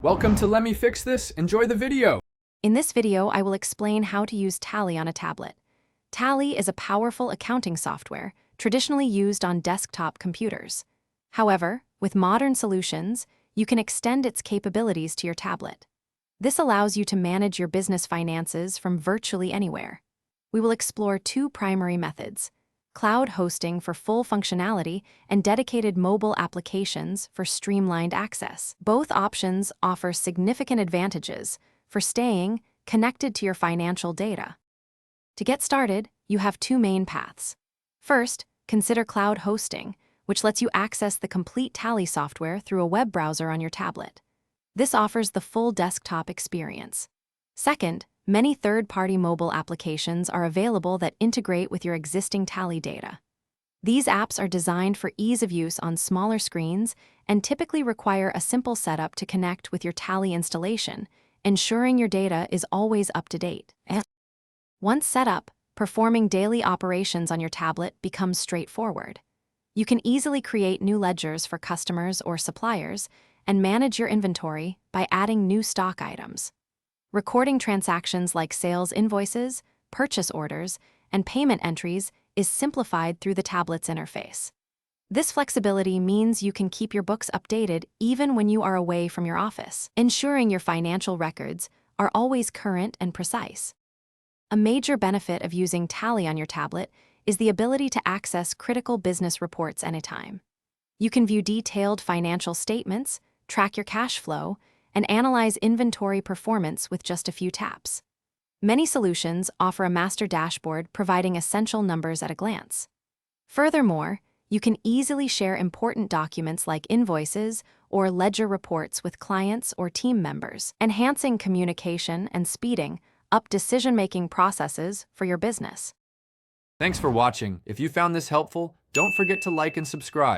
Welcome to Let Me Fix This. Enjoy the video. In this video, I will explain how to use Tally on a tablet. Tally is a powerful accounting software traditionally used on desktop computers. However, with modern solutions, you can extend its capabilities to your tablet. This allows you to manage your business finances from virtually anywhere. We will explore two primary methods: cloud hosting for full functionality and dedicated mobile applications for streamlined access. Both options offer significant advantages for staying connected to your financial data. To get started, you have two main paths. First, consider cloud hosting, which lets you access the complete Tally software through a web browser on your tablet. This offers the full desktop experience. Second, many third-party mobile applications are available that integrate with your existing Tally data. These apps are designed for ease of use on smaller screens and typically require a simple setup to connect with your Tally installation, ensuring your data is always up to date. Once set up, performing daily operations on your tablet becomes straightforward. You can easily create new ledgers for customers or suppliers and manage your inventory by adding new stock items. Recording transactions like sales invoices, purchase orders, and payment entries is simplified through the tablet's interface. This flexibility means you can keep your books updated even when you are away from your office, ensuring your financial records are always current and precise. A major benefit of using Tally on your tablet is the ability to access critical business reports anytime. You can view detailed financial statements, track your cash flow, and analyze inventory performance with just a few taps. Many solutions offer a master dashboard providing essential numbers at a glance. Furthermore, you can easily share important documents like invoices or ledger reports with clients or team members, enhancing communication and speeding up decision-making processes for your business. Thanks for watching. If you found this helpful, don't forget to like and subscribe.